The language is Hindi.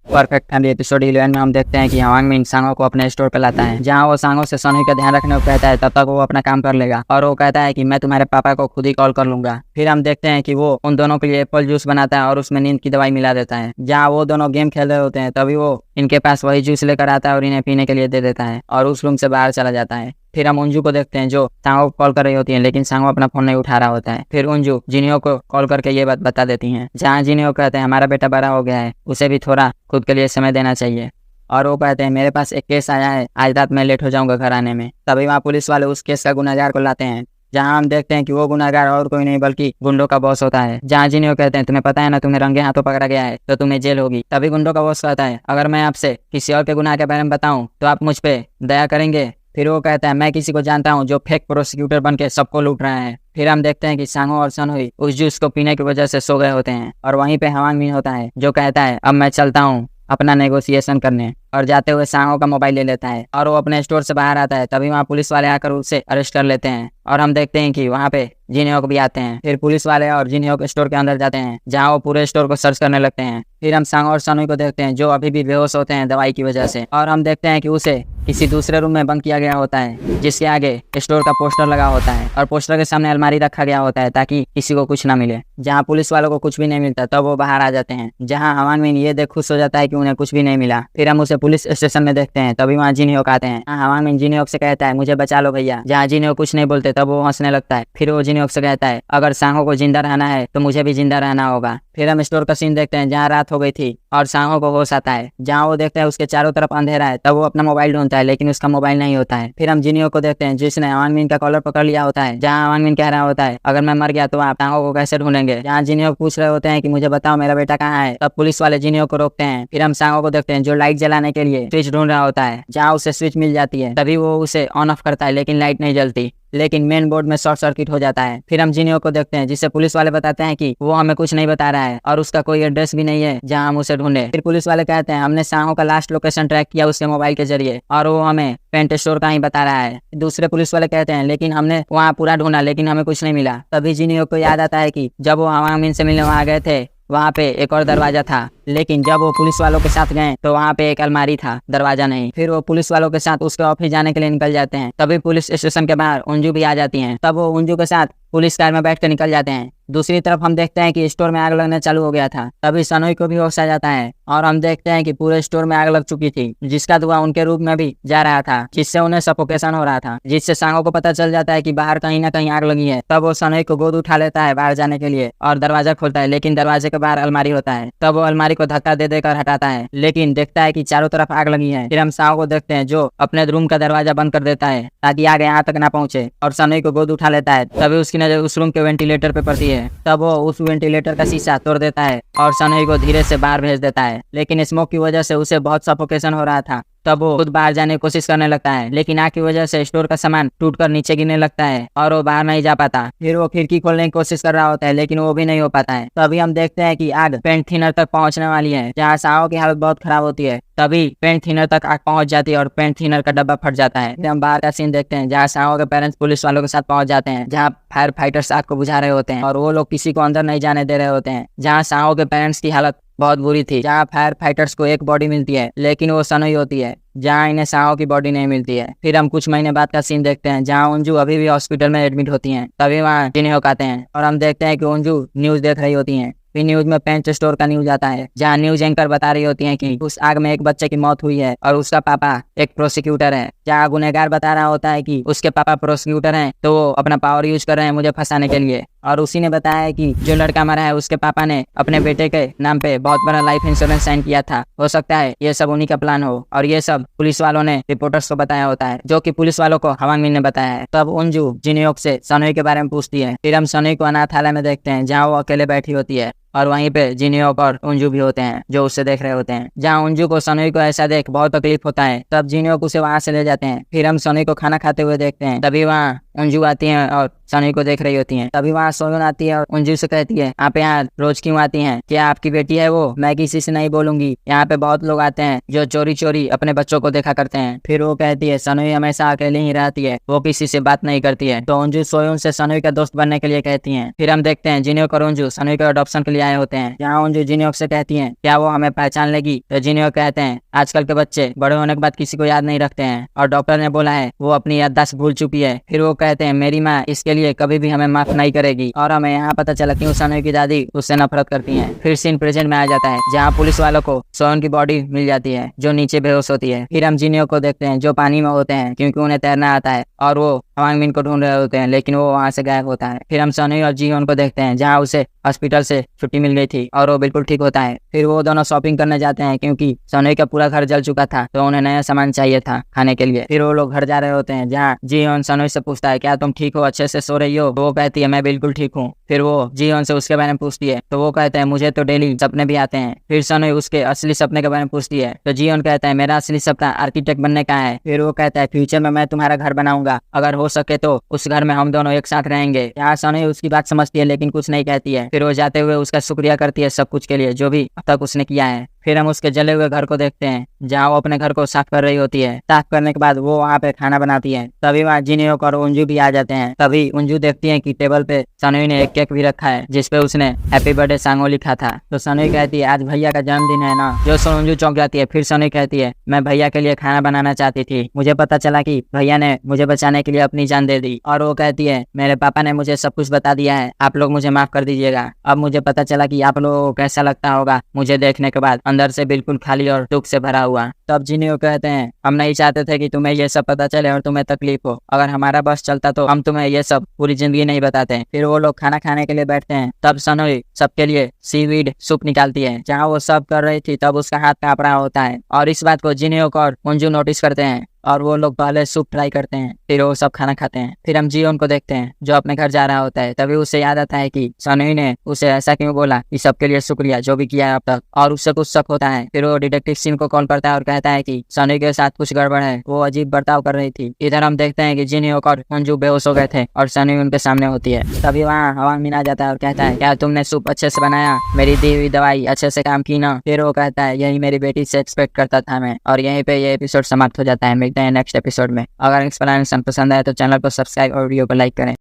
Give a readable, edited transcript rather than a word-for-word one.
परफेक्ट फैमिली एपिसोड 11 में हम देखते हैं कि हवांग मिन सांगो को अपने स्टोर पे लाता है, जहां वो सांगो से सनोई का ध्यान रखने को कहता है। तब तक वो अपना काम कर लेगा और वो कहता है कि मैं तुम्हारे पापा को खुद ही कॉल कर लूंगा। फिर हम देखते हैं कि वो उन दोनों के लिए एप्पल जूस बनाता है और उसमें नींद की दवाई मिला देता है। जहाँ वो दोनों गेम खेल रहे होते हैं तभी वो इनके पास वही जूस लेकर आता है और इन्हें पीने के लिए दे देता है और उस रूम से बाहर चला जाता है। फिर हम उंजू को देखते हैं जो सांगो को कॉल कर रही होती है, लेकिन सांगो अपना फोन नहीं उठा रहा होता है। फिर उंजू जिनियो को कॉल करके ये बात बता देती हैं, जहाँ जिनियो कहते हैं हमारा बेटा बड़ा हो गया है, उसे भी थोड़ा खुद के लिए समय देना चाहिए। और वो कहते हैं मेरे पास एक केस आया है, आज रात मैं लेट हो जाऊंगा घर आने में। तभी वहाँ पुलिस वाले उस केस का गुनहगार को लाते हैं, जहाँ हम देखते हैं कि वो गुनहगार और कोई नहीं बल्कि गुंडों का बॉस होता है। जहाँ जिनियो कहते हैं तुम्हें पता है ना, तुम्हें रंगे हाथों पकड़ा गया है तो तुम्हें जेल होगी। तभी गुंडों का बॉस कहता है अगर मैं आपसे किसी और के गुनाह के बारे में बताऊं तो आप मुझ पे दया करेंगे। फिर वो कहता है मैं किसी को जानता हूँ जो फेक प्रोसिक्यूटर बन के सबको लूट रहा है। फिर हम देखते हैं कि सांगो और सनोई उस जूस को पीने की वजह से सो गए होते हैं और वहीं पे हवांग मिन होता है जो कहता है अब मैं चलता हूँ अपना नेगोशिएशन करने। और जाते हुए सांगो का मोबाइल ले लेता है और वो अपने स्टोर से बाहर आता है। तभी वहाँ पुलिस वाले आकर उसे अरेस्ट कर लेते हैं और हम देखते हैं कि वहाँ पे जिनियो को भी आते हैं। फिर पुलिस वाले और जिनियो के स्टोर के अंदर जाते हैं, जहाँ वो पूरे स्टोर को सर्च करने लगते हैं। फिर हम सांगो और सनोई को देखते हैं जो अभी भी बेहोश होते हैं दवाई की वजह से, और हम देखते हैं कि उसे किसी दूसरे रूम में बंद किया गया होता है, जिसके आगे स्टोर का पोस्टर लगा होता है और पोस्टर के सामने अलमारी रखा गया होता है ताकि किसी को कुछ ना मिले। जहाँ पुलिस वालों को कुछ भी नहीं मिलता तब वो बाहर आ जाते हैं, जहाँ हवांग मिन ये देख खुश हो जाता है कि उन्हें कुछ भी नहीं मिला। फिर हम उसे पुलिस स्टेशन में देखते हैं, तभी वहाँ जिनियो आते हैं। हवांग मिन जिनियो से कहता है मुझे बचा लो भैया। जहाँ जिनियो कुछ नहीं बोलते तब वो हंसने लगता है। फिर वो जिनियो से कहता है अगर सांगो को जिंदा रहना है तो मुझे भी जिंदा रहना होगा। फिर हम स्टोर का सीन देखते हैं जहाँ रात हो गई थी और सांगो को होश आता है। जहाँ वो देखता है उसके चारों तरफ अंधेरा है, तब वो अपना मोबाइल ढूंढता है लेकिन उसका मोबाइल नहीं होता है। फिर हम जिनियो को देखते हैं जिसने हवांग मिन का कॉलर पकड़ लिया होता है, जहाँ हवांग मिन कह रहा होता है अगर मैं मर गया तो आप सांगो को कैसे ढूंढेंगे। जहाँ जिनियो पूछ रहे होते हैं कि मुझे बताओ मेरा बेटा कहाँ है, तब पुलिस वाले जिनियो को रोकते हैं। फिर हम सांगो को देखते हैं जो लाइट जलाने के लिए स्विच ढूंढ रहा होता है, जहाँ उसे स्विच मिल जाती है। तभी वो उसे ऑन ऑफ करता है लेकिन लाइट नहीं जलती, लेकिन मेन बोर्ड में शॉर्ट सर्किट हो जाता है। फिर हम जिनियो को देखते हैं जिससे पुलिस वाले बताते हैं कि वो हमें कुछ नहीं बता रहा है और उसका कोई एड्रेस भी नहीं है जहां हम उसे ढूंढे। फिर पुलिस वाले कहते हैं हमने सांगो का लास्ट लोकेशन ट्रैक किया उसके मोबाइल के जरिए और वो हमें पेंट स्टोर का ही बता रहा है। दूसरे पुलिस वाले कहते हैं लेकिन हमने वहाँ पूरा ढूंढा लेकिन हमें कुछ नहीं मिला। तभी जिनियो को याद आता है कि जब वो हवांग मिन से मिलने वहाँ गए थे वहाँ पे एक और दरवाजा था, लेकिन जब वो पुलिस वालों के साथ गए तो वहाँ पे एक अलमारी था, दरवाजा नहीं। फिर वो पुलिस वालों के साथ उसके ऑफिस जाने के लिए निकल जाते हैं। तभी पुलिस स्टेशन के बाहर उंजू भी आ जाती हैं। तब वो उंजू के साथ पुलिस कार में बैठ कर निकल जाते हैं। दूसरी तरफ हम देखते हैं कि स्टोर में आग लगना चालू हो गया था। तभी सनोई को भी होश आ जाता है और हम देखते हैं कि पूरे स्टोर में आग लग चुकी थी, जिसका धुआं उनके रूम में भी जा रहा था, जिससे उन्हें सफोकेशन हो रहा था। जिससे सांगो को पता चल जाता है कि बाहर कहीं ना कहीं आग लगी है। तब वो सनोई को गोद उठा लेता है बाहर जाने के लिए और दरवाजा खोलता है, लेकिन दरवाजे के बाहर अलमारी होता है। तब वो अलमारी को धक्का दे देकर हटाता है, लेकिन देखता है कि चारों तरफ आग लगी है। फिर हम सांगो को देखते हैं जो अपने रूम का दरवाजा बंद कर देता है ताकि आग यहाँ तक ना पहुंचे और सनोई को गोद उठा लेता है। तभी उसकी नजर उस रूम के वेंटिलेटर पे पड़ती है। तब वो उस वेंटिलेटर का शीशा तोड़ देता है और सनोई को धीरे से बाहर भेज देता है, लेकिन स्मोक की वजह से उसे बहुत सफोकेशन हो रहा था। तब वो खुद बाहर जाने की कोशिश करने लगता है, लेकिन आग की वजह से स्टोर का सामान टूटकर नीचे गिरने लगता है और वो बाहर नहीं जा पाता। फिर वो खिड़की खोलने की कोशिश कर रहा होता है लेकिन वो भी नहीं हो पाता है। तभी हम देखते हैं कि आग पेंट थिनर तक पहुंचने वाली है, जहाँ सांगो की हालत बहुत खराब होती है। तभी पेंट थिनर तक आग पहुंच जाती है और पेंट थिनर का डब्बा फट जाता है। फिर हम बाहर का सीन देखते हैं जहाँ सांगो के पेरेंट्स पुलिस वालों के साथ पहुंच जाते हैं, जहाँ फायर फाइटर्स आग को बुझा रहे होते हैं और वो लोग किसी को अंदर नहीं जाने दे रहे होते हैं। जहाँ सांगो के पेरेंट्स की हालत बहुत बुरी थी, जहाँ फायर फाइटर्स को एक बॉडी मिलती है लेकिन वो सनोई होती है, जहाँ इन्हें सांगो की बॉडी नहीं मिलती है। फिर हम कुछ महीने बाद का सीन देखते हैं जहाँ उंजू अभी भी हॉस्पिटल में एडमिट होती हैं। तभी वहाँ जिनियो आते हैं और हम देखते हैं कि उंजू न्यूज देख रही होती हैं। फिर न्यूज में पेंट स्टोर का न्यूज आता है, जहाँ न्यूज एंकर बता रही होती है कि उस आग में एक बच्चे की मौत हुई है और उसका पापा एक प्रोसिक्यूटर है। जहाँ गुनहगार बता रहा होता है कि उसके पापा प्रोसिक्यूटर हैं तो वो अपना पावर यूज कर रहे हैं मुझे फंसाने के लिए। और उसी ने बताया है कि जो लड़का मरा है उसके पापा ने अपने बेटे के नाम पे बहुत बड़ा लाइफ इंश्योरेंस साइन किया था। हो सकता है ये सब उन्हीं का प्लान हो और ये सब पुलिस वालों ने रिपोर्टर्स को बताया होता है, जो कि पुलिस वालों को हवांग मिन ने बताया है। तब उंजू जिनियो से सनोई के बारे में पूछती है। फिर हम सनोई को अनाथालय में देखते हैं, जहाँ वो अकेले बैठी होती है और वहीं पे जिनियो और उंजू भी होते हैं जो उससे देख रहे होते हैं। जहाँ उंजू को सनोई को ऐसा देख बहुत तकलीफ होता है, तब जिनियो को उसे वहां से ले जाते हैं। फिर हम सनोई को खाना खाते हुए देखते हैं। तभी वहाँ उंजू आती हैं और सनोई को देख रही होती हैं। तभी वहाँ सोनू आती है और उंजू से कहती है आप यहाँ रोज क्यों आती हैं? क्या आपकी बेटी है वो? मैं किसी से नहीं बोलूंगी। यहाँ पे बहुत लोग आते हैं जो चोरी चोरी अपने बच्चों को देखा करते हैं। फिर वो कहती है सनोई हमेशा अकेले ही रहती है, वो किसी से बात नहीं करती है। तो उंजू सोयून से सनोई का दोस्त बनने के लिए कहती है। फिर हम देखते हैं जिनियो और उंजू सनोई के अडॉप्शन के लिए लिए आए होते हैं, जहाँ उनजू जिन्होक से कहती है क्या वो हमें पहचान लेगी। तो जिन्होक कहते हैं आजकल के बच्चे बड़े होने के बाद किसी को याद नहीं रखते हैं और डॉक्टर ने बोला है वो अपनी याददाश्त भूल चुकी है। फिर वो कहते हैं मेरी माँ इसके लिए कभी भी हमें माफ नहीं करेगी। और हमें यहाँ पता चला क्यों सनोई की दादी उससे नफरत करती है। फिर सीन प्रेजेंट में आ जाता है, जहाँ पुलिस वालों को सोन की बॉडी मिल जाती है जो नीचे बेहोश होती है। फिर हम जिन्होक को देखते हैं जो पानी में होते हैं क्योंकि उन्हें तैरना आता है और वो हवांग मिन को ढूंढ रहे होते हैं, लेकिन वो वहाँ से गायब होता है। फिर हम सनोई और जीहोन को देखते हैं, जहाँ उसे हॉस्पिटल से छुट्टी मिल गई थी और वो बिल्कुल ठीक होता है। फिर वो दोनों शॉपिंग करने जाते हैं क्योंकि सनोई का पूरा घर जल चुका था, तो उन्हें नया सामान चाहिए था खाने के लिए। फिर वो लोग घर जा रहे होते हैं, जहाँ जीहोन सनोई से पूछता है क्या तुम ठीक हो, अच्छे से सो रही हो। तो वो कहती है मैं बिल्कुल ठीक हूँ। फिर वो जीहोन से उसके बारे में पूछती है, तो वो कहता है मुझे तो डेली सपने भी आते हैं। फिर सनोई उसके असली सपने के बारे में पूछती है, तो जीहोन कहता है मेरा असली सपना आर्किटेक्ट बनने का है। फिर वो कहता है फ्यूचर में मैं तुम्हारा घर बनाऊंगा, अगर हो सके तो उस घर में हम दोनों एक साथ रहेंगे। यहाँ सनोई उसकी बात समझती है लेकिन कुछ नहीं कहती है। फिर वो जाते हुए उसका शुक्रिया करती है सब कुछ के लिए जो भी अब तक उसने किया है। फिर हम उसके जले हुए घर को देखते हैं, जहाँ वो अपने घर को साफ कर रही होती है। साफ करने के बाद वो वहाँ पे खाना बनाती है। तभी वहाँ जिन्होक और उंजू भी आ जाते हैं। तभी उंजू देखती है कि टेबल पे सनोई ने एक केक भी रखा है जिसपे उसने हैप्पी बर्थडे सांगो लिखा था। तो सनोई कहती है आज भैया का जन्मदिन है ना, जो सुन उंजू चौंक जाती है। फिर सनोई कहती है मैं भैया के लिए खाना बनाना चाहती थी, मुझे पता चला कि भैया ने मुझे बचाने के लिए अपनी जान दे दी। और वो कहती है मेरे पापा ने मुझे सब कुछ बता दिया है, आप लोग मुझे माफ कर दीजिएगा। अब मुझे पता चला कि आप लोगों को कैसा लगता होगा मुझे देखने के बाद, अंदर से बिल्कुल खाली और दुख से भरा हुआ। तब जिन्होक कहते हैं हम नहीं चाहते थे कि तुम्हें ये सब पता चले और तुम्हें तकलीफ हो, अगर हमारा बस चलता तो हम तुम्हें ये सब पूरी जिंदगी नहीं बताते। फिर वो लोग खाना खाने के लिए बैठते हैं। तब सनोई सबके लिए सीवीड सूप निकालती है। जहाँ वो सब कर रही थी तब उसका हाथ कांप रहा होता है और इस बात को जिन्होक और उंजू नोटिस करते हैं और वो लोग पहले सूप ट्राई करते हैं, फिर वो सब खाना खाते हैं। फिर हम जीहोन को देखते हैं जो अपने घर जा रहा होता है। तभी उसे याद आता है कि सनोई ने उसे ऐसा क्यों बोला, इस सबके लिए शुक्रिया जो भी किया है अब तक। और उससे कुछ शक होता है। फिर वो डिटेक्टिव सिन को कॉल करता है और कहता है कि सनोई के साथ कुछ गड़बड़ है, वो अजीब बर्ताव कर रही थी। इधर हम देखते हैं कि जिन्होक और उंजू बेहोश हो गए थे और सनोई उनके सामने होती है। तभी वहाँ हवांग मिन आ जाता है और कहता है क्या तुमने सूप अच्छे से बनाया, मेरी दी हुई दवाई अच्छे से काम की ना। फिर वो कहता है यही मेरी बेटी से एक्सपेक्ट करता था मैं। और यहीं पे ये एपिसोड समाप्त हो जाता है। मिलते हैं नेक्स्ट एपिसोड में। अगर एक्सप्लेनेशन पसंद आए तो चैनल को सब्सक्राइब और वीडियो को लाइक करें।